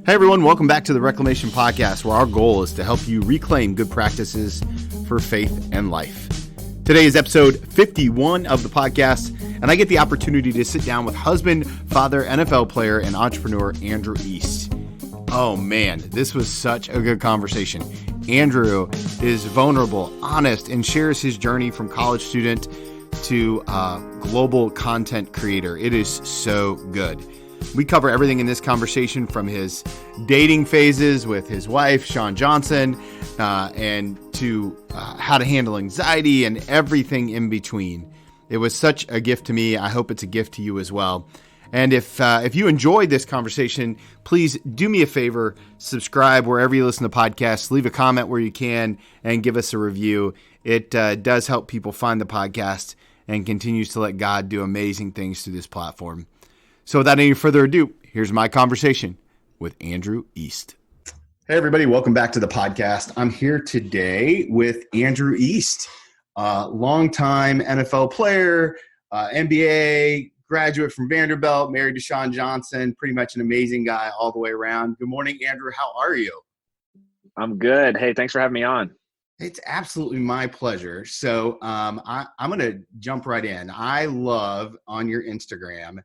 Hey everyone, welcome back to the Reclamation Podcast, where our goal is to help you reclaim good practices for faith and life. Today is episode 51 of the podcast, and I get the opportunity to sit down with husband, father, NFL player, and entrepreneur Andrew East. Oh man, this was such a good conversation. Andrew is vulnerable, honest, and shares his journey from college student to global content creator. It is so good. We cover everything in this conversation, from his dating phases with his wife, Shawn Johnson, and to how to handle anxiety and everything in between. It was such a gift to me. I hope it's a gift to you as well. And if you enjoyed this conversation, please do me a favor, subscribe wherever you listen to podcasts, leave a comment where you can, and give us a review. It does help people find the podcast and continues to let God do amazing things through this platform. So without any further ado, here's my conversation with Andrew East. Hey, everybody. Welcome back to the podcast. I'm here today with Andrew East, longtime NFL player, NBA graduate from Vanderbilt, married to Shawn Johnson, pretty much an amazing guy all the way around. Good morning, Andrew. How are you? I'm good. Hey, thanks for having me on. It's absolutely my pleasure. So I'm going to jump right in. I love on your Instagram,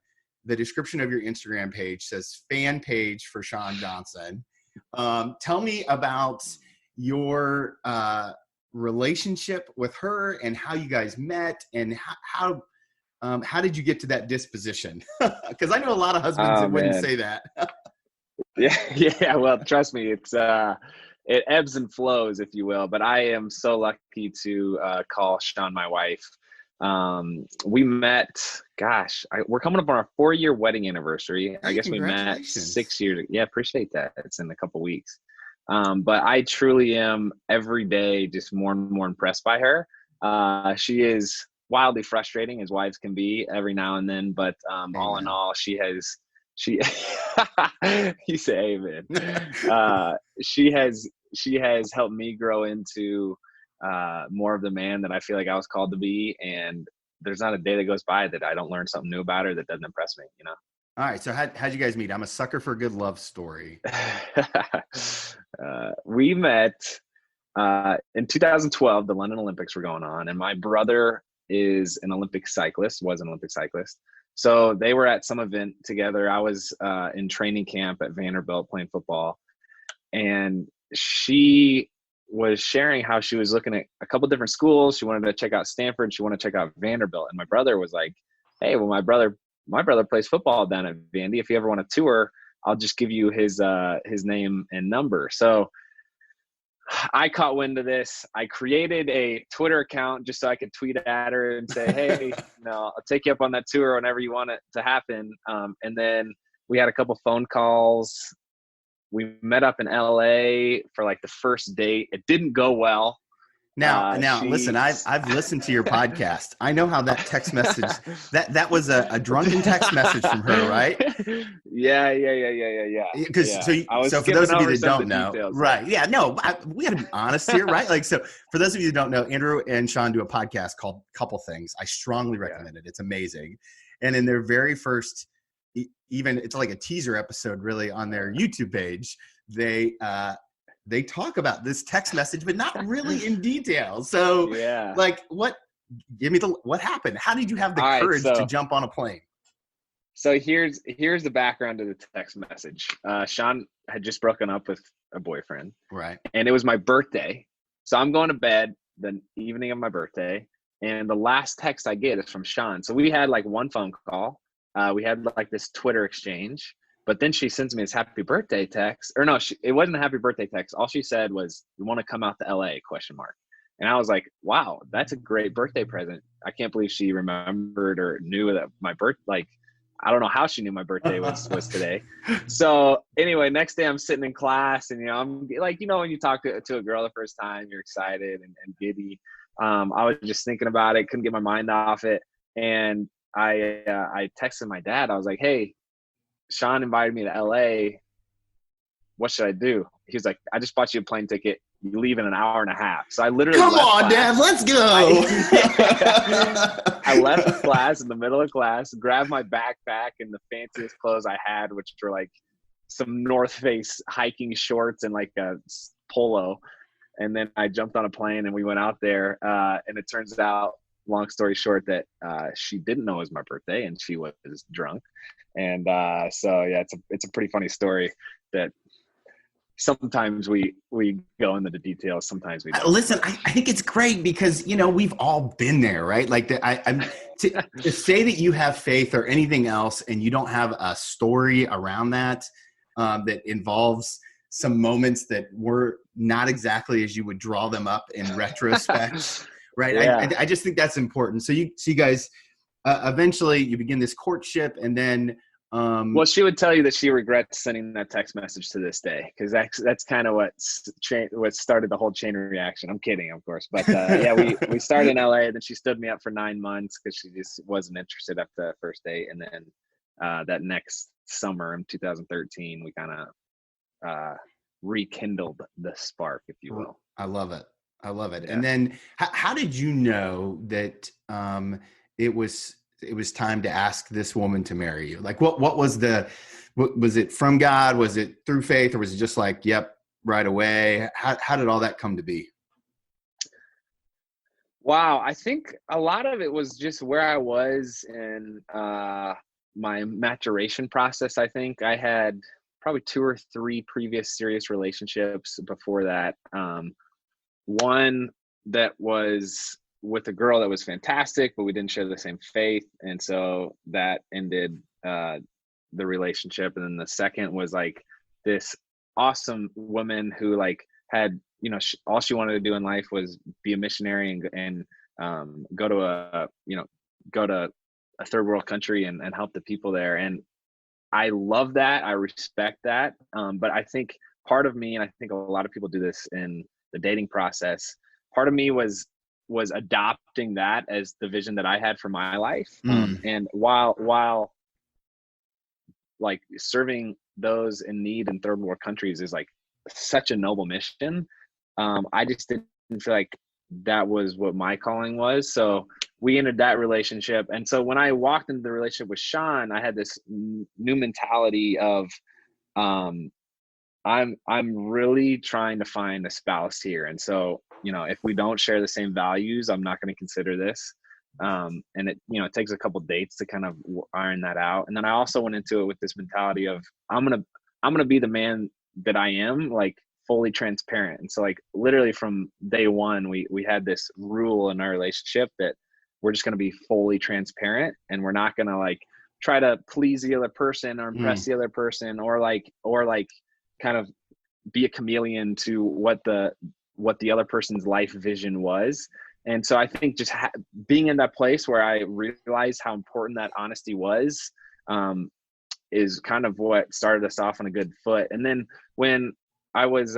the description of your Instagram page says fan page for Shawn Johnson. Tell me about your relationship with her and how you guys met, and how did you get to that disposition? Because I know a lot of husbands that wouldn't say that. Yeah. Well, trust me, it ebbs and flows, if you will. But I am so lucky to call Shawn my wife. We met, we're coming up on our 4-year wedding anniversary. Hey, I guess we met 6 years. Yeah, appreciate that. It's in a couple weeks. But I truly am every day just more and more impressed by her. She is wildly frustrating, as wives can be every now and then. But all in all, you say amen. She has helped me grow into more of the man that I feel like I was called to be, and there's not a day that goes by that I don't learn something new about her that doesn't impress me, you know? All right. So how'd you guys meet? I'm a sucker for a good love story. We met in 2012. The London Olympics were going on, and my brother was an Olympic cyclist. So they were at some event together. I was in training camp at Vanderbilt playing football, and she was sharing how she was looking at a couple different schools. She wanted to check out Stanford. She wanted to check out Vanderbilt. And my brother was like, hey, well, my brother plays football down at Vandy. If you ever want to tour, I'll just give you his name and number. So I caught wind of this. I created a Twitter account just so I could tweet at her and say, hey, I'll take you up on that tour whenever you want it to happen. And then we had a couple phone calls. We met up in LA for like the first date. It didn't go well. Now, listen, I've listened to your podcast. I know how that text message, that was a drunken text message from her, right? Yeah. So for those of you that don't know, details, right? Yeah, no, we got to be honest here, right? Like, so for those of you that don't know, Andrew and Shawn do a podcast called Couple Things. I strongly recommend it. It's amazing. And in their very first, even it's like a teaser episode really on their YouTube page, they talk about this text message, but not really in detail. So like what happened? How did you have the courage to jump on a plane? So here's the background to the text message. Shawn had just broken up with a boyfriend. Right. And it was my birthday. So I'm going to bed the evening of my birthday. And the last text I get is from Shawn. So we had like one phone call. We had like this Twitter exchange, but then she sends me this happy birthday text, or no, it wasn't a happy birthday text. All she said was, "You want to come out to LA?" ? And I was like, wow, that's a great birthday present. I can't believe she remembered or knew that my I don't know how she knew my birthday was today. So anyway, next day I'm sitting in class, and I'm like, when you talk to a girl the first time, you're excited and giddy. I was just thinking about it, couldn't get my mind off it. And I texted my dad. I was like, hey, Shawn invited me to LA. What should I do? He was like, I just bought you a plane ticket. You leave in an hour and a half. So I literally Come on, Dad, let's go. I left class in the middle of class, grabbed my backpack and the fanciest clothes I had, which were like some North Face hiking shorts and like a polo. And then I jumped on a plane and we went out there. And it turns out, long story short, that she didn't know it was my birthday and she was drunk. And so yeah, it's a pretty funny story that sometimes we go into the details, sometimes we don't. Listen, I think it's great because, you know, we've all been there, right? Like I'm to say that you have faith or anything else and you don't have a story around that that involves some moments that were not exactly as you would draw them up in retrospect, right? Yeah. I just think that's important. So you guys eventually you begin this courtship, and then well, she would tell you that she regrets sending that text message to this day, because that's kind of what started the whole chain reaction. I'm kidding, of course, but yeah, we started in LA, and then she stood me up for 9 months because she just wasn't interested after that first date, and then that next summer in 2013, we kind of rekindled the spark, if you will. I love it. Yeah. And then how did you know that it was time to ask this woman to marry you? Like what was it from God? Was it through faith, or was it just like, yep, right away? How did all that come to be? Wow. I think a lot of it was just where I was in my maturation process. I think I had probably 2 or 3 previous serious relationships before that. One that was with a girl that was fantastic, but we didn't share the same faith. And so that ended the relationship. And then the second was like this awesome woman who like had, you know, all she wanted to do in life was be a missionary and go to a third world country and help the people there. And I love that. I respect that. But I think part of me, and I think a lot of people do this in the dating process, part of me was adopting that as the vision that I had for my life. And while like serving those in need in third world countries is like such a noble mission, I just didn't feel like that was what my calling was. So we ended that relationship. And so when I walked into the relationship with Shawn, I had this new mentality of, I'm really trying to find a spouse here. And so, you know, if we don't share the same values, I'm not going to consider this. And it, you know, it takes a couple dates to kind of iron that out. And then I also went into it with this mentality of, I'm going to be the man that I am, like fully transparent. And so like literally from day one, we had this rule in our relationship that we're just going to be fully transparent, and we're not going to like try to please the other person or impress the other person, or like kind of be a chameleon to what the other person's life vision was. And so I think just being in that place where I realized how important that honesty was, is kind of what started us off on a good foot. And then when I was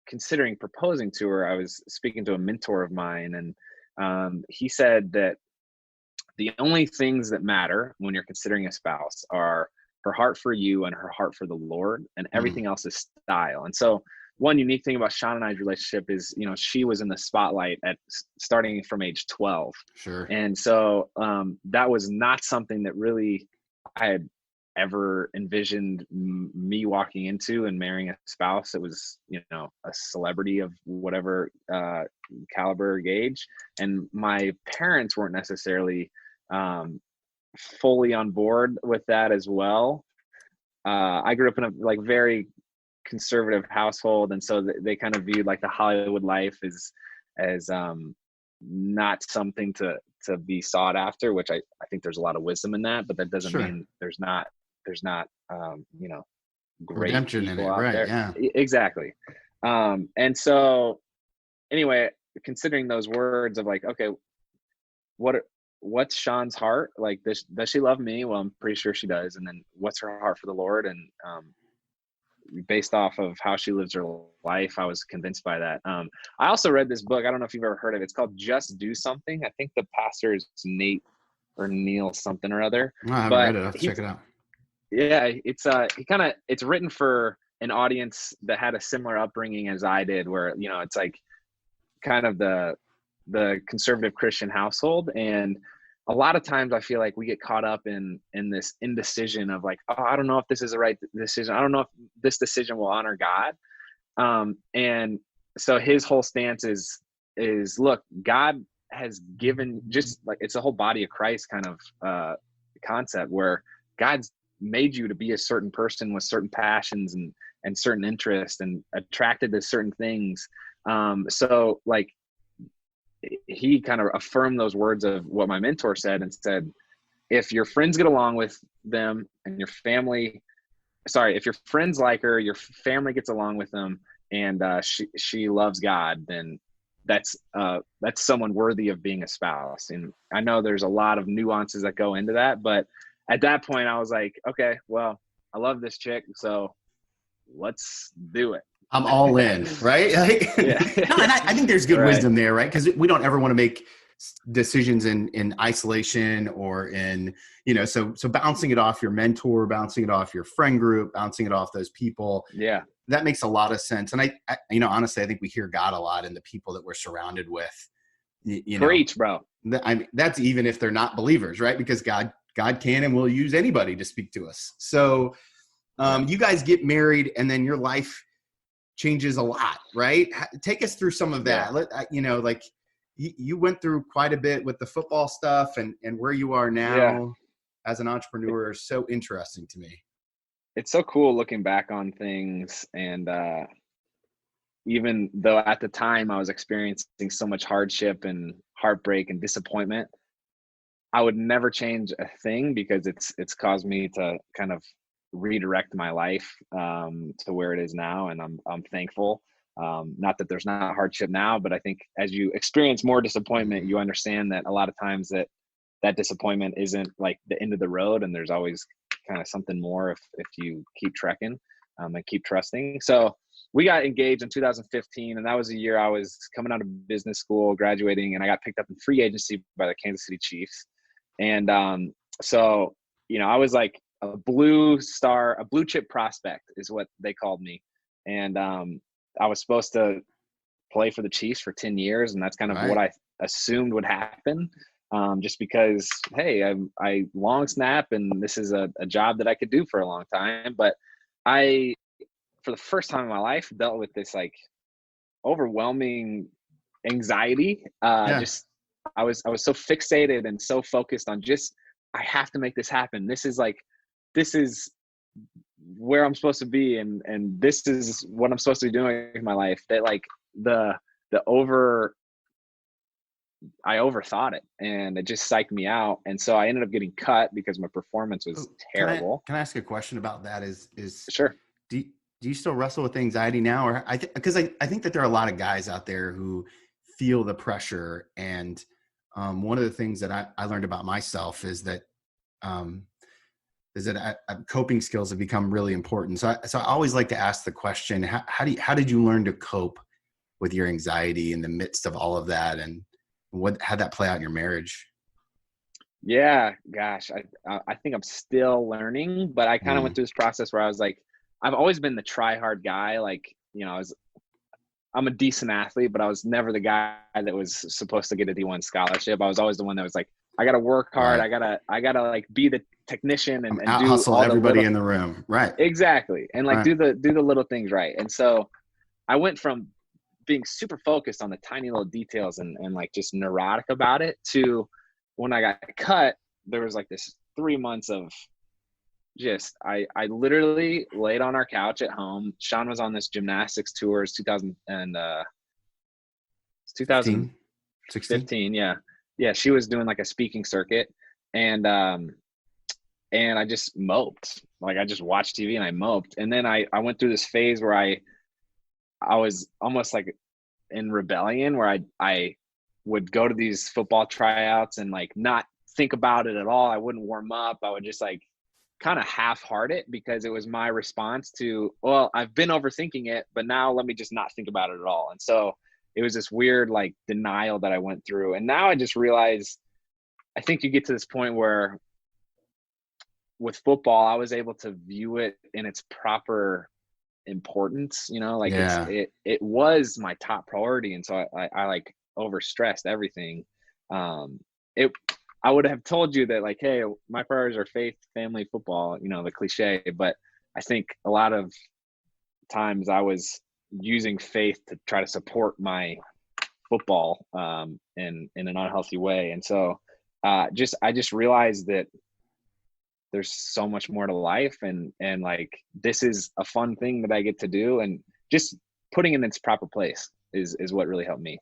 considering proposing to her, I was speaking to a mentor of mine, and he said that the only things that matter when you're considering a spouse are her heart for you and her heart for the Lord, and everything else is style. And so one unique thing about Shawn and I's relationship is, you know, she was in the spotlight starting from age 12. Sure. And so that was not something that really I had ever envisioned me walking into and marrying a spouse. It was, you know, a celebrity of whatever caliber or gauge. And my parents weren't necessarily fully on board with that as well. I grew up in a like very conservative household, and so they kind of viewed like the Hollywood life as not something to be sought after, which I think there's a lot of wisdom in that, but that doesn't mean there's not you know, great redemption people in it, out right? there. Yeah, exactly. And so anyway, considering those words of like, okay, what's Shawn's heart? Like, does she love me? Well, I'm pretty sure she does. And then what's her heart for the Lord? And based off of how she lives her life, I was convinced by that. I also read this book. I don't know if you've ever heard of it. It's called Just Do Something. I think the pastor is Nate or Neil something or other. I haven't read it. I'll have to check it out. Yeah, it's written for an audience that had a similar upbringing as I did, where, you know, it's like kind of the conservative Christian household. And a lot of times I feel like we get caught up in this indecision of like, oh, I don't know if this is the right decision. I don't know if this decision will honor God. And so his whole stance is look, God has given, just like, it's a whole body of Christ kind of concept where God's made you to be a certain person with certain passions and certain interests and attracted to certain things. So like, he kind of affirmed those words of what my mentor said and said, if your friends get along with them and your family, if your friends like her, your family gets along with them, and she loves God, then that's someone worthy of being a spouse. And I know there's a lot of nuances that go into that, but at that point I was like, okay, well, I love this chick, so let's do it. I'm all in, right? Like, Yeah. no, and I think there's good Right. wisdom there, right? Because we don't ever want to make decisions in isolation or in, so bouncing it off your mentor, bouncing it off your friend group, bouncing it off those people. Yeah. That makes a lot of sense. And I honestly, I think we hear God a lot in the people that we're surrounded with. Preach, bro. I mean, that's even if they're not believers, right? Because God can and will use anybody to speak to us. So you guys get married, and then your life changes a lot, right? Take us through some of that. Like you went through quite a bit with the football stuff, and where you are now as an entrepreneur is so interesting to me. It's so cool looking back on things. And even though at the time I was experiencing so much hardship and heartbreak and disappointment, I would never change a thing, because it's caused me to kind of redirect my life to where it is now, and I'm thankful. Not that there's not hardship now, but I think as you experience more disappointment, you understand that a lot of times that disappointment isn't like the end of the road, and there's always kind of something more if you keep trekking and keep trusting. So we got engaged in 2015, and that was a year I was coming out of business school, graduating, and I got picked up in free agency by the Kansas City Chiefs. And so I was like a blue chip prospect is what they called me. And I was supposed to play for the Chiefs for 10 years. And that's kind of what I assumed would happen. Just because, hey, I long snap, and this is a job that I could do for a long time. But I, for the first time in my life, dealt with this like overwhelming anxiety. Just, I was so fixated and so focused on just, I have to make this happen. This is where I'm supposed to be. And this is what I'm supposed to be doing in my life, that like I overthought it, and it just psyched me out. And so I ended up getting cut because my performance was terrible. Can I ask a question about that? Is Sure. Do you still wrestle with anxiety now? Or because I think that there are a lot of guys out there who feel the pressure. And one of the things that I learned about myself is that coping skills have become really important. So I always like to ask the question, how did you learn to cope with your anxiety in the midst of all of that? And how'd that play out in your marriage? Yeah, gosh, I think I'm still learning, but I kind of went through this process where I was like, I've always been the try hard guy. Like, I'm a decent athlete, but I was never the guy that was supposed to get a D1 scholarship. I was always the one that was like, I got to work hard. Right. I gotta like be the technician and out do hustle all everybody in the room. Right. Exactly. And like, do the little things right. And so I went from being super focused on the tiny little details and like just neurotic about it to when I got cut, there was like this 3 months of just, I literally laid on our couch at home. Shawn was on this gymnastics tour. It's 2015. Yeah. She was doing like a speaking circuit, and I just moped. Like, I just watched TV and I moped. And then I went through this phase where I was almost like in rebellion, where I would go to these football tryouts and like not think about it at all. I wouldn't warm up. I would just like kind of half-heart it, because it was my response to, well, I've been overthinking it, but now let me just not think about it at all. And so it was this weird like denial that I went through. And now I just realized, I think you get to this point where with football, I was able to view it in its proper importance, it was my top priority. And so I like overstressed everything. I would have told you that like, hey, my priorities are faith, family, football, the cliche. But I think a lot of times I was using faith to try to support my football in an unhealthy way. And so I just realized that there's so much more to life, and like this is a fun thing that I get to do, and just putting it in its proper place is what really helped me.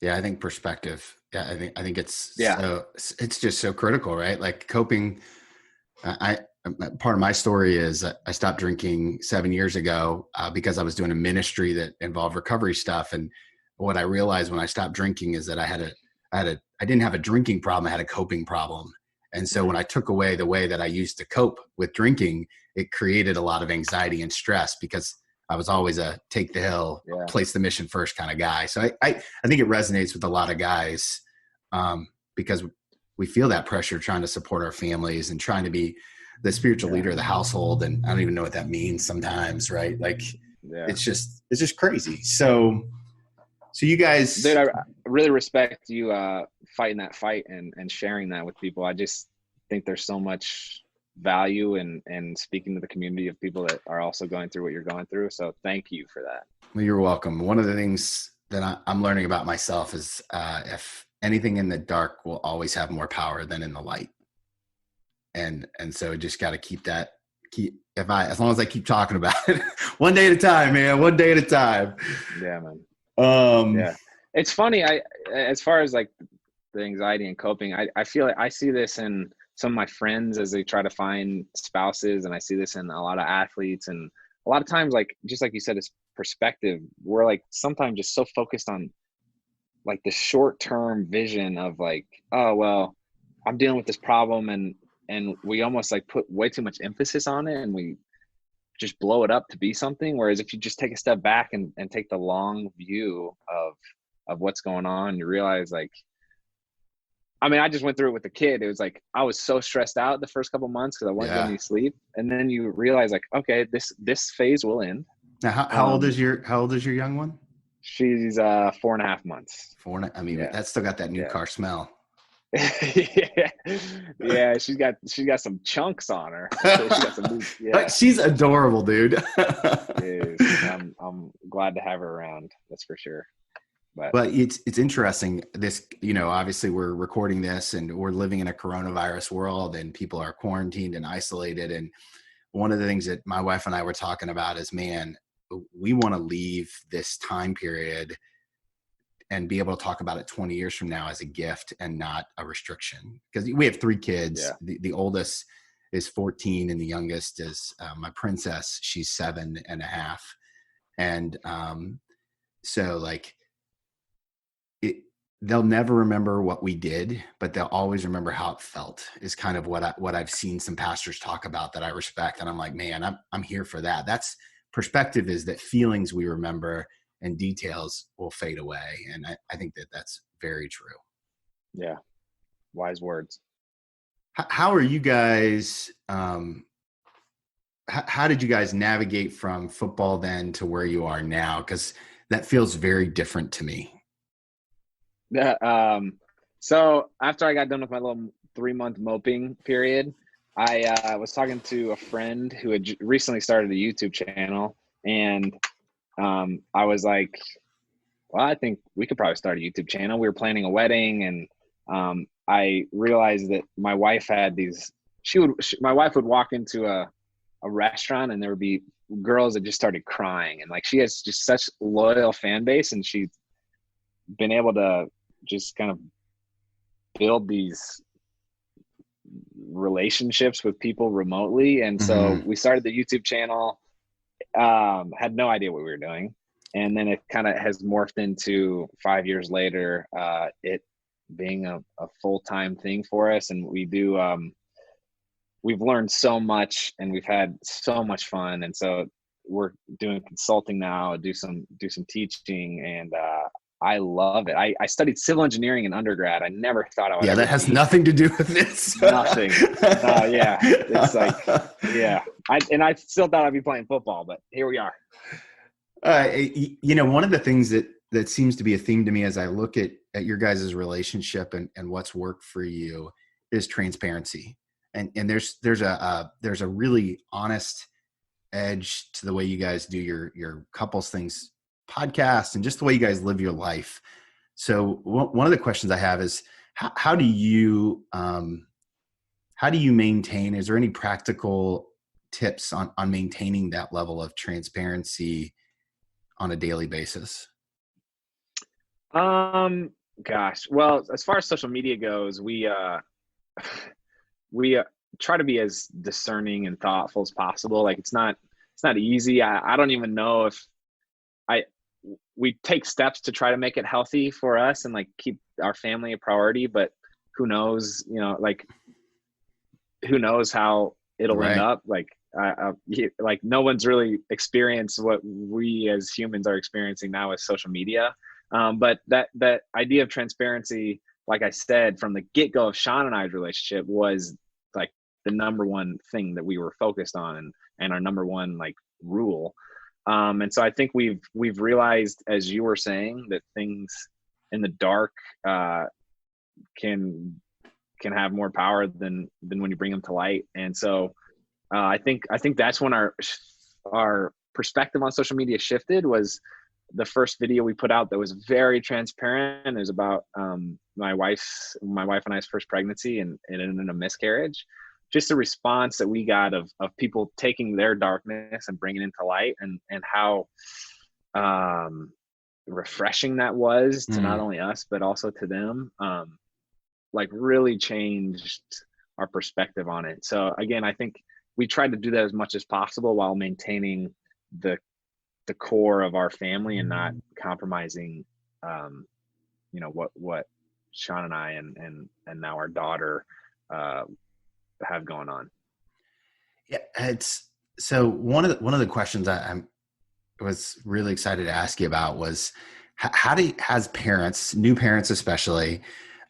Yeah, I think perspective. Yeah, I think it's Yeah. it's just so critical, right? Like coping. I part of my story is I stopped drinking 7 years ago because I was doing a ministry that involved recovery stuff, and what I realized when I stopped drinking is that I didn't have a drinking problem, I had a coping problem. And so when I took away the way that I used to cope with drinking, it created a lot of anxiety and stress because I was always a take the hill, place the mission first kind of guy. So I think it resonates with a lot of guys because we feel that pressure trying to support our families and trying to be the spiritual leader of the household. And I don't even know what that means sometimes, right? Like it's just crazy. So you guys, dude, I really respect you fighting that fight and sharing that with people. I just think there's so much value in speaking to the community of people that are also going through what you're going through. So thank you for that. Well, you're welcome. One of the things that I'm learning about myself is if anything in the dark will always have more power than in the light. And so just got to as long as I keep talking about it, one day at a time, man, one day at a time. Yeah, man. Yeah, it's funny. As far as like the anxiety and coping, I feel like I see this in some of my friends as they try to find spouses, and I see this in a lot of athletes, and a lot of times, like just like you said, it's perspective. We're like sometimes just so focused on like the short-term vision of like, oh well, I'm dealing with this problem, and we almost like put way too much emphasis on it, and we just blow it up to be something. Whereas if you just take a step back and take the long view of what's going on, you realize like, I mean, I just went through it with the kid. It was like, I was so stressed out the first couple of months because I wasn't getting any sleep. And then you realize like, okay, this phase will end. Now, how old is your young one? She's 4.5 months. I mean, that's still got that new car smell. Yeah, she's got some chunks on her. So she got some new, She's adorable, dude. I'm glad to have her around. That's for sure. But it's interesting. This, obviously we're recording this and we're living in a coronavirus world and people are quarantined and isolated. And one of the things that my wife and I were talking about is, man, we want to leave this time period and be able to talk about it 20 years from now as a gift and not a restriction. Because we have 3 kids. Yeah. The oldest is 14 and the youngest is my princess. She's 7.5. And so like they'll never remember what we did, but they'll always remember how it felt is kind of what I've seen some pastors talk about that I respect. And I'm like, man, I'm here for that. That's perspective, is that feelings we remember and details will fade away. And I think that that's very true. Yeah. Wise words. How are you guys, how did you guys navigate from football then to where you are now? Because that feels very different to me. Yeah. So after I got done with my little 3-month moping period, I was talking to a friend who had recently started a YouTube channel, and I was like, well, I think we could probably start a YouTube channel. We were planning a wedding, and I realized that my wife had these. My wife would walk into a restaurant, and there would be girls that just started crying, and like she has just such loyal fan base, and she's been able to just kind of build these relationships with people remotely. And so we started the YouTube channel. Had no idea what we were doing, and then it kind of has morphed into 5 years later it being a full-time thing for us. And we do we've learned so much, and we've had so much fun, and so we're doing consulting now, do some teaching, and I love it. I studied civil engineering in undergrad. I never thought I would. Yeah, that has nothing to do with this. Nothing. Yeah, it's like, yeah. I still thought I'd be playing football, but here we are. One of the things that that seems to be a theme to me as I look at your guys' relationship and what's worked for you is transparency. And there's a really honest edge to the way you guys do your couples things podcast and just the way you guys live your life. So one of the questions I have is how do you maintain, is there any practical tips on maintaining that level of transparency on a daily basis? Gosh, well, as far as social media goes, we try to be as discerning and thoughtful as possible. Like it's not easy. I don't even know if we take steps to try to make it healthy for us and like keep our family a priority, but who knows, who knows how it'll end up. Like, like no one's really experienced what we as humans are experiencing now with social media. But that idea of transparency, like I said, from the get-go of Shawn and I's relationship was like the number one thing that we were focused on and our number one like rule. And so I think we've realized, as you were saying, that things in the dark can have more power than when you bring them to light. And so I think that's when our perspective on social media shifted. Was the first video we put out that was very transparent. It was about my wife and I's first pregnancy, and it ended in a miscarriage. Just the response that we got of people taking their darkness and bringing it into light, and how refreshing that was to not only us but also to them. Like really changed our perspective on it. So again, I think we tried to do that as much as possible while maintaining the core of our family and not compromising, what Shawn and I and now our daughter have going on. Yeah, it's so one of the questions I was really excited to ask you about was has parents, new parents especially,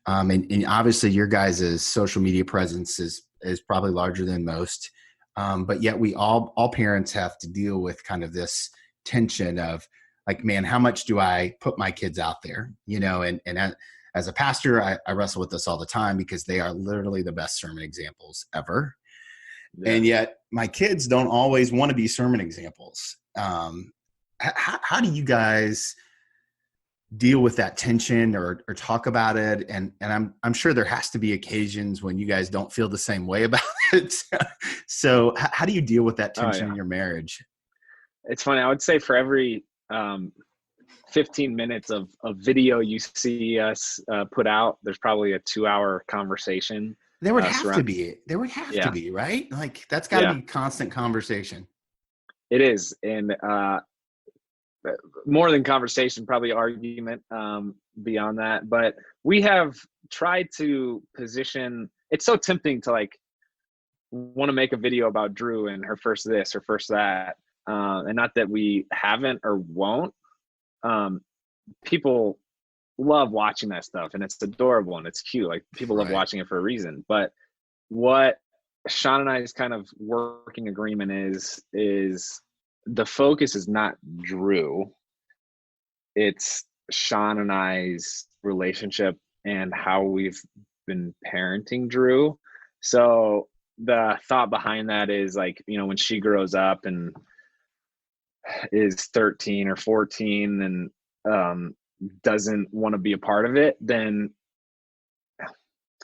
and obviously your guys' social media presence is probably larger than most, but yet we all parents have to deal with kind of this tension of like, man, how much do I put my kids out there? And as a pastor, I wrestle with this all the time because they are literally the best sermon examples ever. Yeah. And yet my kids don't always want to be sermon examples. How do you guys deal with that tension or talk about it? And I'm sure there has to be occasions when you guys don't feel the same way about it. So how do you deal with that tension in your marriage? It's funny. I would say for every 15 minutes of video you see us put out, there's probably a 2-hour conversation. There would have to be. There would have to be, right? Like that's got to be constant conversation. It is. And more than conversation, probably argument beyond that. But we have tried to position, it's so tempting to like want to make a video about Drew and her first this or first that. And not that we haven't or won't. People love watching that stuff and it's adorable and it's cute. Like people love watching it for a reason. But what Shawn and I's kind of working agreement is the focus is not Drew. It's Shawn and I's relationship and how we've been parenting Drew. So the thought behind that is like, when she grows up and is 13 or 14 and doesn't want to be a part of it, then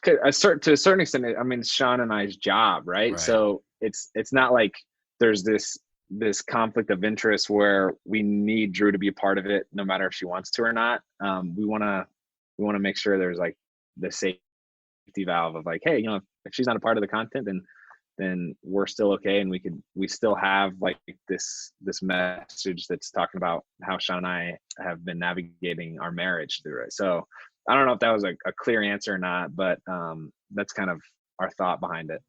to a certain extent, I mean, it's Shawn and I's job, right? So it's not like there's this conflict of interest where we need Drew to be a part of it, no matter if she wants to or not. We want to make sure there's like the safety valve of like, hey, if she's not a part of the content, then we're still okay, and we still have like this message that's talking about how Shawn and I have been navigating our marriage through it. So I don't know if that was a clear answer or not, but that's kind of our thought behind it.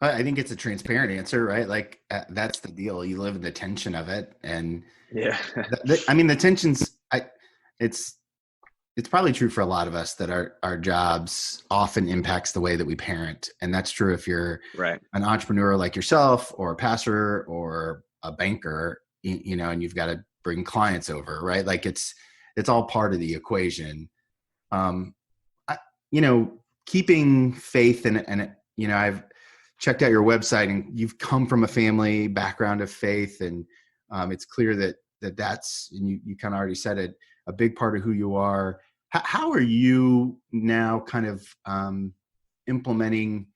I think it's a transparent answer, right? Like that's the deal. You live in the tension of it, and I mean the tensions. It's probably true for a lot of us that our jobs often impacts the way that we parent. And that's true if you're an entrepreneur like yourself or a pastor or a banker, and you've got to bring clients over, right? Like it's all part of the equation. I, you know, keeping faith and, you know, I've checked out your website and you've come from a family background of faith, and it's clear that's, and you kind of already said it, a big part of who you are. How are you now kind of implementing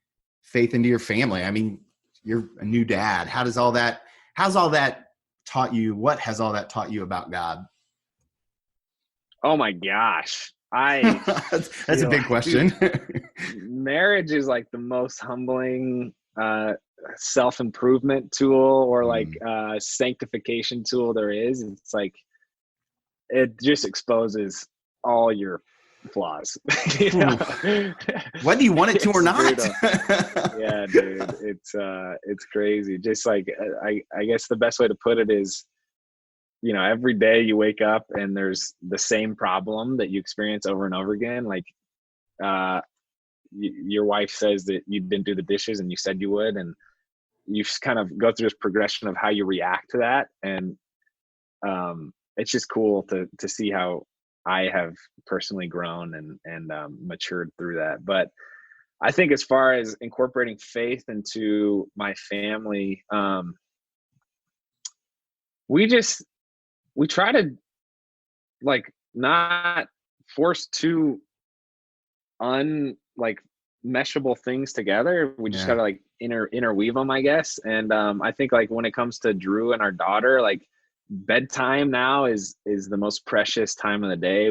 faith into your family? I mean, you're a new dad. How's all that taught you? What has all that taught you about God? Oh my gosh. I That's a big question. Marriage is like the most humbling self-improvement tool, or like sanctification tool there is. It's like, it just exposes all your flaws. You know? Whether you want it to or not. Yeah, dude, it's crazy. Just like, I guess the best way to put it is, you know, every day you wake up and there's the same problem that you experience over and over again. Like, your wife says that you didn't do the dishes and you said you would, and you just kind of go through this progression of how you react to that. And it's just cool to see how I have personally grown and matured through that. But I think as far as incorporating faith into my family, we try to like not force too meshable things together. We just gotta like interweave them, I guess. And I think like when it comes to Drew and our daughter, like bedtime now is the most precious time of the day.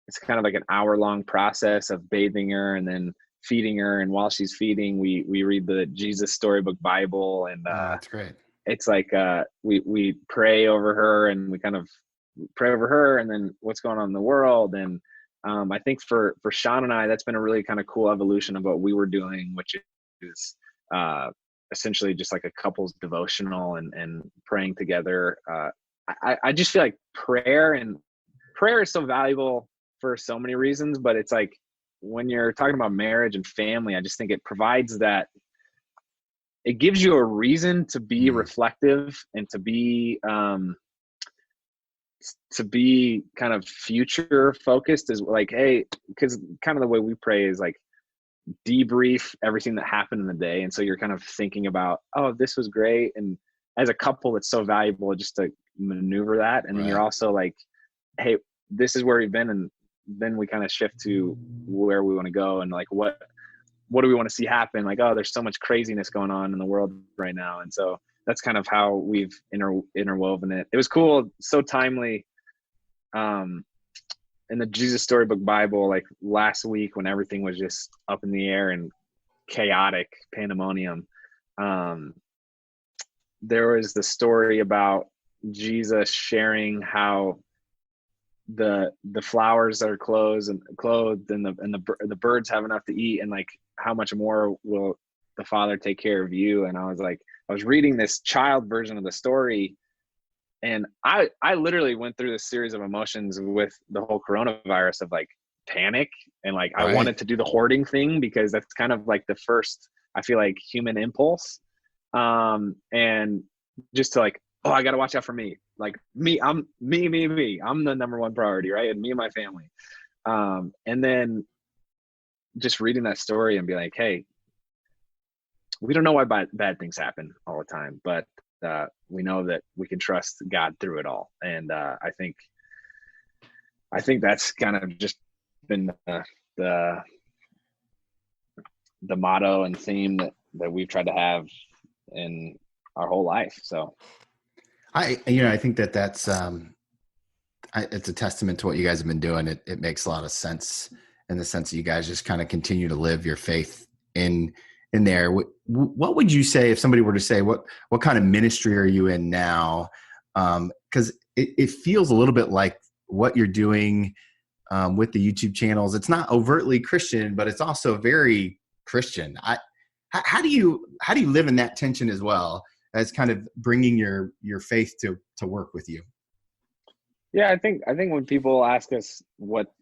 It's kind of like an hour-long process of bathing her and then feeding her, and while she's feeding, we read the Jesus Storybook Bible, and that's great. It's like we pray over her, and we kind of pray over her and then what's going on in the world. And I think for Shawn and I, that's been a really kind of cool evolution of what we were doing, which is essentially just like a couple's devotional and praying together. I just feel like prayer is so valuable for so many reasons, but it's like when you're talking about marriage and family, I just think it provides that, it gives you a reason to be reflective and to be kind of future focused, is like, hey, because kind of the way we pray is like debrief everything that happened in the day. And so you're kind of thinking about, oh, this was great. And as a couple, it's so valuable just to maneuver that. And then you're also like, hey, this is where we've been. And then we kind of shift to where we want to go. And like, what do we want to see happen? Like, oh, there's so much craziness going on in the world right now. And so that's kind of how we've interwoven it. It was cool. So timely. In the Jesus Storybook Bible, like last week when everything was just up in the air and chaotic pandemonium, there was the story about Jesus sharing how the flowers are clothed and the birds have enough to eat, and like how much more will the Father take care of you. And I was reading this child version of the story, and I literally went through this series of emotions with the whole coronavirus of like panic, and like I wanted to do the hoarding thing because that's kind of like the first, I feel like, human impulse, and just to like, oh, I got to watch out for me. Like I'm the number one priority, right? And me and my family. And then just reading that story and be like, hey, we don't know why bad things happen all the time, but we know that we can trust God through it all. And I think that's kind of just been the motto and theme that we've tried to have in our whole life. So I think that's it's a testament to what you guys have been doing. It makes a lot of sense in the sense that you guys just kind of continue to live your faith in there. What would you say if somebody were to say, what kind of ministry are you in now? Because it feels a little bit like what you're doing with the YouTube channels. It's not overtly Christian, but it's also very Christian. How do you live in that tension as well as kind of bringing your faith to work with you? Yeah, I think when people ask us what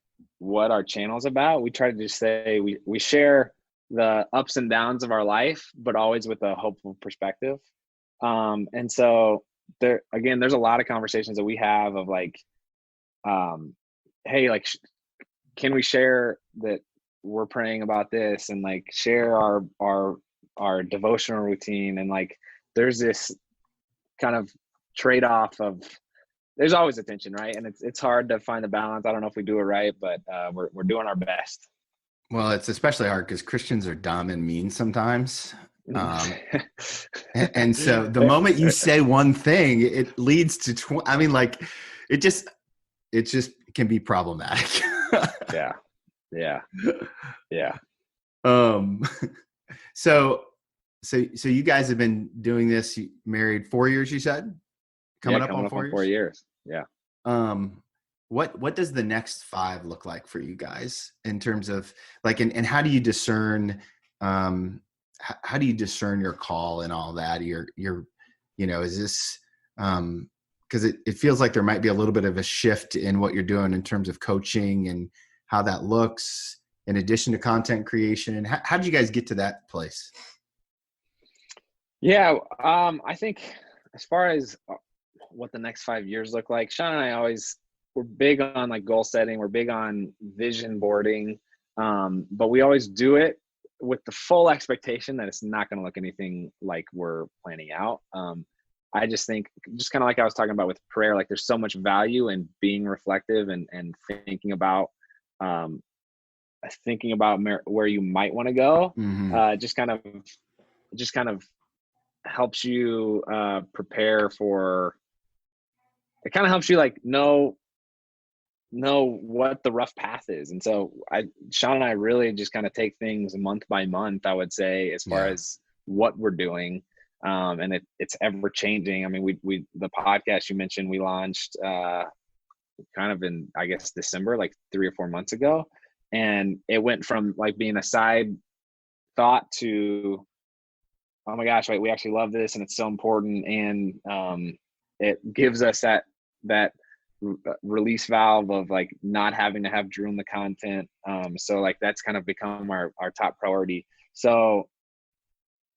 our channel's about, we try to just say we share the ups and downs of our life, but always with a hopeful perspective. And so there's a lot of conversations that we have of like, hey, like, can we share that we're praying about this, and like share our devotional routine, and like there's this kind of trade-off of, there's always a tension, right? And it's hard to find the balance. I don't know if we do it right, but we're doing our best. Well, it's especially hard because Christians are dumb and mean sometimes. And so the moment you say one thing, it leads to, I mean, like it just can be problematic. Yeah. Yeah. Yeah. Um, so you guys have been doing this, married 4 years, you said? Coming up on 4 years. Yeah. What does the next 5 look like for you guys in terms of like, and how do you discern, how do you discern your call and all that? Your, is this, cause it feels like there might be a little bit of a shift in what you're doing in terms of coaching and how that looks in addition to content creation. How did you guys get to that place? Yeah. I think as far as what the next 5 years look like, Shawn and I we're big on like goal setting. We're big on vision boarding. But we always do it with the full expectation that it's not going to look anything like we're planning out. I just think, just kind of like I was talking about with prayer, like there's so much value in being reflective and thinking about where you might want to go. Mm-hmm. Just kind of helps you prepare for, it kind of helps you like know what the rough path is. And so Shawn and I really just kind of take things month by month, I would say, as far as what we're doing. And it's ever changing. I mean, we the podcast you mentioned, we launched kind of in, I guess, December, like 3 or 4 months ago. And it went from like being a side thought to, oh my gosh, right, we actually love this and it's so important. And it gives us that release valve of like not having to have Drew in the content. So like that's kind of become our top priority. So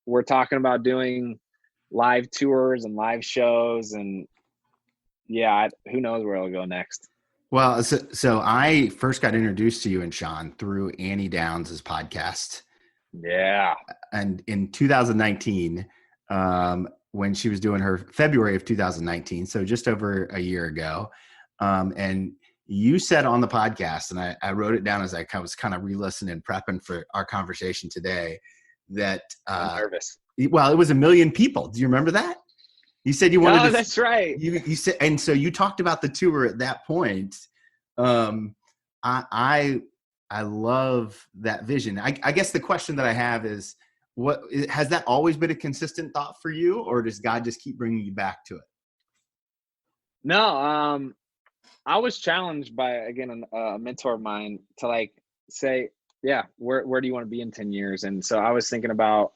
we're talking about doing live tours and live shows, and who knows where it'll go next. Well, so I first got introduced to you and Shawn through Annie Downs' podcast. Yeah. And in 2019, when she was doing her February of 2019, so just over a year ago. And you said on the podcast, and I wrote it down as I was kind of re-listening and prepping for our conversation today, that I'm nervous. Well, it was 1 million people. Do you remember that? You said you wanted to. That's right. You said, and so you talked about the tour at that point. I love that vision. I guess the question that I have is, what has that always been a consistent thought for you, or does God just keep bringing you back to it? No, I was challenged by, again, a mentor of mine to like say, where do you want to be in 10 years? And so I was thinking about,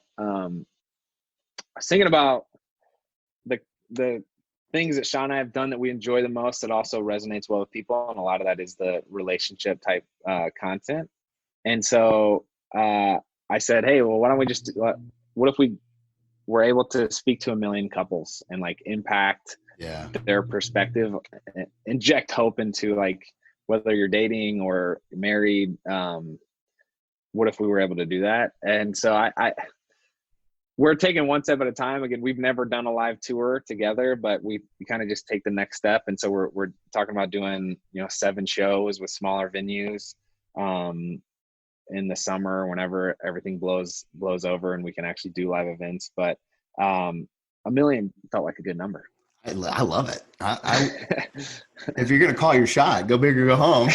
the things that Shawn and I have done that we enjoy the most, that also resonates well with people. And a lot of that is the relationship type content. And so I said, hey, well, why don't we just, what if we were able to speak to 1 million couples and like impact their perspective, inject hope into like, whether you're dating or married, what if we were able to do that? And so we're taking one step at a time. Again, we've never done a live tour together, but we kind of just take the next step. And so we're talking about doing, 7 shows with smaller venues in the summer, whenever everything blows over and we can actually do live events. But 1 million felt like a good number. I love it. If you're going to call your shot, go big or go home.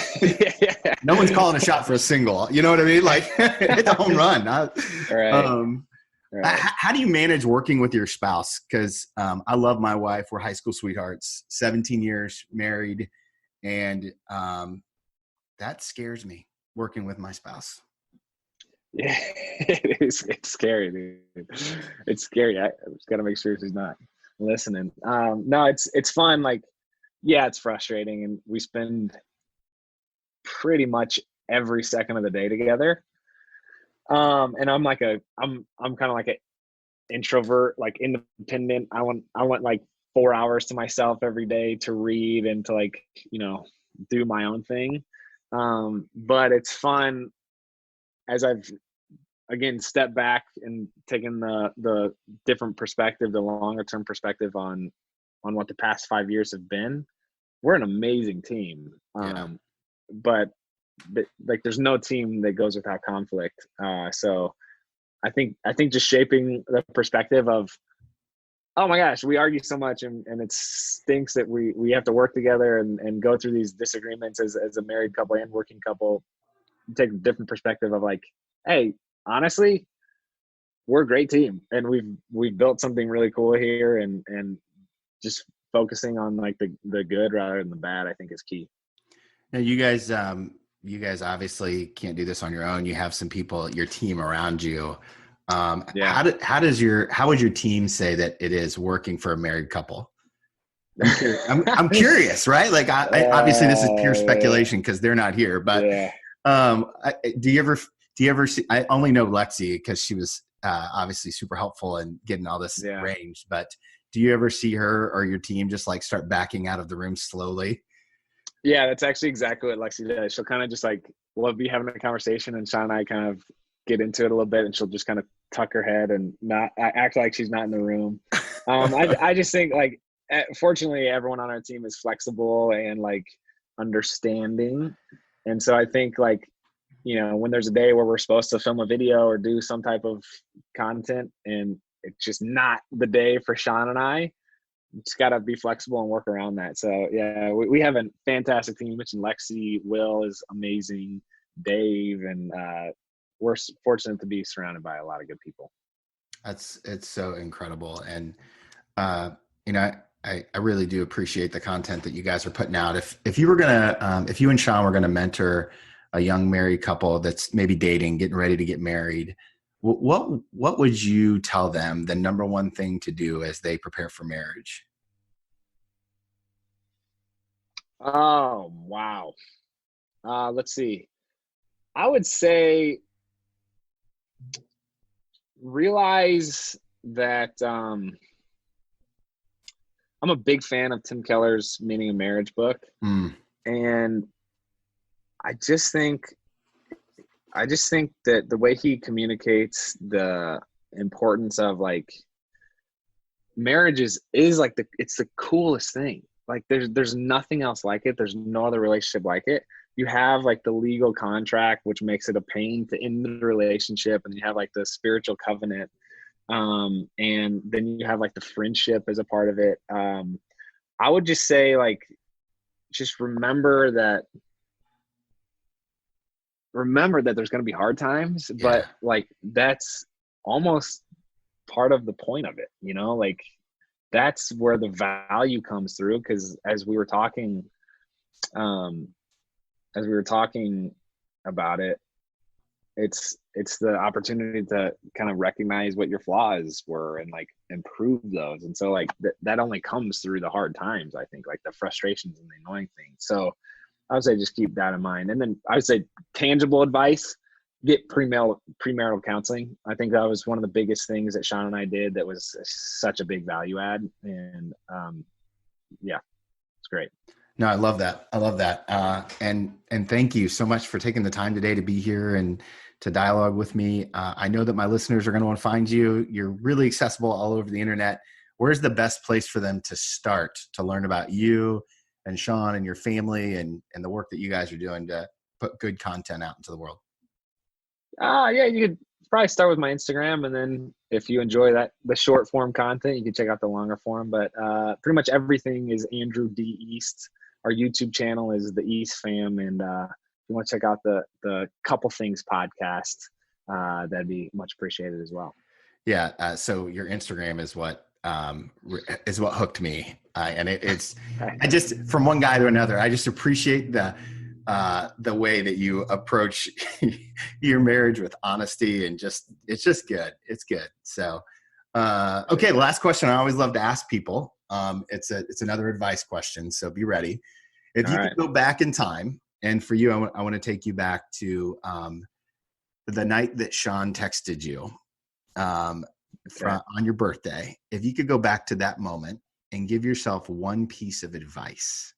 No one's calling a shot for a single. You know what I mean? Like hit the home run. Right. Right. How do you manage working with your spouse? Because I love my wife. We're high school sweethearts, 17 years married. And that scares me, working with my spouse. Yeah, it's scary, dude. It's scary. I just got to make sure she's not listening. No, it's fun. Like, it's frustrating. And we spend pretty much every second of the day together. And I'm kind of like an introvert, like independent. I want like 4 hours to myself every day to read and to like, do my own thing. But it's fun as I've again stepped back and taken the different perspective, the longer term perspective on what the past 5 years have been. We're an amazing team. But like there's no team that goes without conflict. So I think just shaping the perspective of, oh my gosh, we argue so much and it stinks that we have to work together and go through these disagreements as a married couple and working couple. Take a different perspective of like, hey, honestly, we're a great team and we've built something really cool here, and just focusing on like the good rather than the bad, I think is key. Now you guys obviously can't do this on your own. You have some people, your team around you. How would your team say that it is working for a married couple? I'm curious, right? Like obviously this is pure speculation because they're not here, but do you ever see, I only know Lexi because she was obviously super helpful in getting all this arranged, but do you ever see her or your team just like start backing out of the room slowly? Yeah, that's actually exactly what Lexi does. She'll kind of just like, we'll be having a conversation and Shawn and I kind of get into it a little bit, and she'll just kind of tuck her head and not act like she's not in the room. I just think like, fortunately everyone on our team is flexible and like understanding. And so I think like, you know, when there's a day where we're supposed to film a video or do some type of content and it's just not the day for Shawn and I, just got to be flexible and work around that. So yeah, we have a fantastic team. You mentioned Lexi, Will is amazing, Dave, and we're fortunate to be surrounded by a lot of good people. It's so incredible. And, you know, I really do appreciate the content that you guys are putting out. If you were going to, if you and Shawn were going to mentor a young married couple that's maybe dating, getting ready to get married, what would you tell them the number one thing to do as they prepare for marriage? Oh, wow. Let's see. I would say realize that I'm a big fan of Tim Keller's Meaning of Marriage book. And I just think that the way he communicates the importance of like marriage is like it's the coolest thing. Like there's nothing else like it. There's no other relationship like it. You have like the legal contract, which makes it a pain to end the relationship. And you have like the spiritual covenant. And then you have like the friendship as a part of it. I would just say like, just remember that there's going to be hard times, but like, that's almost part of the point of it, you know, like that's where the value comes through. Cause as we were talking about it, it's the opportunity to kind of recognize what your flaws were and like improve those. And so like that only comes through the hard times, I think, like the frustrations and the annoying things. So I would say just keep that in mind. And then I would say tangible advice, get premarital counseling. I think that was one of the biggest things that Shawn and I did that was such a big value add. And yeah, it's great. No, I love that. And thank you so much for taking the time today to be here and to dialogue with me. I know that my listeners are going to want to find you. You're really accessible all over the internet. Where's the best place for them to start to learn about you and Shawn and your family and the work that you guys are doing to put good content out into the world? Yeah, you could probably start with my Instagram, and then if you enjoy the short form content, you can check out the longer form. But pretty much everything is Andrew D. East. Our YouTube channel is the East Fam, and if you want to check out the Couple Things podcast, that'd be much appreciated as well. Yeah. So your Instagram is what hooked me, and it's I just, from one guy to another, I just appreciate the way that you approach your marriage with honesty and it's just good. It's good. So, okay. Last question I always love to ask people. It's another advice question. So be ready. If you could go back in time, and for you, I want to take you back to the night that Shawn texted you on your birthday. If you could go back to that moment and give yourself one piece of advice,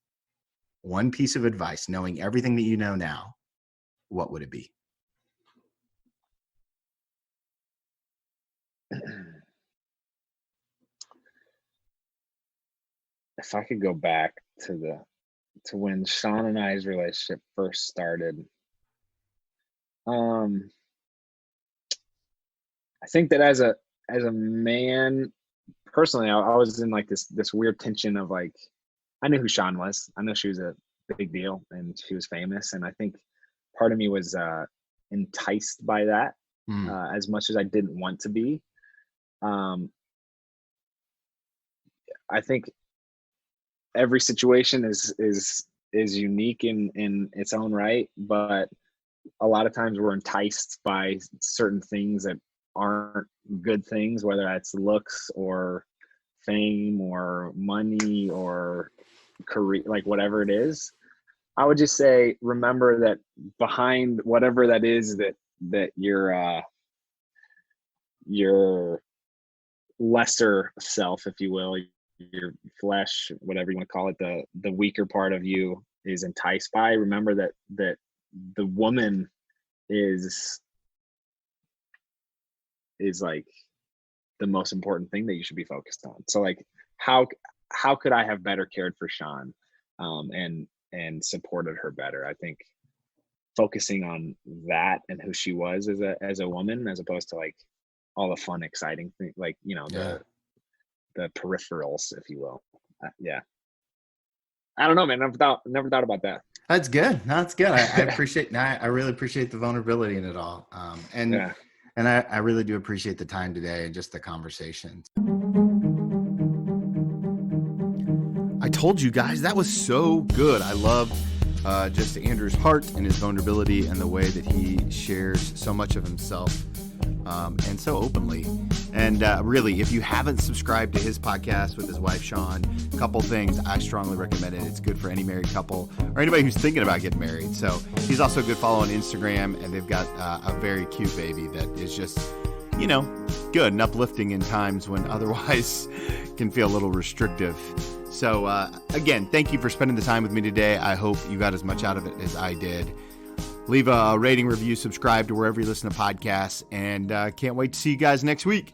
one piece of advice, knowing everything that you know now, what would it be? If I could go back to when Shawn and I's relationship first started, I think that as a man, personally, I was in like this weird tension of like, I knew who Shawn was. I know she was a big deal and she was famous, and I think part of me was enticed by that as much as I didn't want to be. I think every situation is unique in its own right, but a lot of times we're enticed by certain things that aren't good things, whether that's looks or fame or money or career, like whatever it is. I would just say, remember that behind whatever that is that your lesser self, if you will, your flesh, whatever you want to call it, the weaker part of you is enticed by. Remember that the woman is like the most important thing that you should be focused on. So like, how could I have better cared for Shawn and supported her better? I think focusing on that and who she was as a woman, as opposed to like all the fun, exciting things, like, you know, the peripherals, if you will. Yeah. I don't know, man. Never thought about that. That's good. No, that's good. I appreciate. I really appreciate the vulnerability in it all. And I really do appreciate the time today and just the conversations. I told you guys that was so good. I love just Andrew's heart and his vulnerability and the way that he shares so much of himself and so openly. And really, if you haven't subscribed to his podcast with his wife, Shawn, a couple things, I strongly recommend it. It's good for any married couple or anybody who's thinking about getting married. So he's also a good follow on Instagram, and they've got a very cute baby that is just, you know, good and uplifting in times when otherwise can feel a little restrictive. So again, thank you for spending the time with me today. I hope you got as much out of it as I did. Leave a rating, review, subscribe to wherever you listen to podcasts, and can't wait to see you guys next week.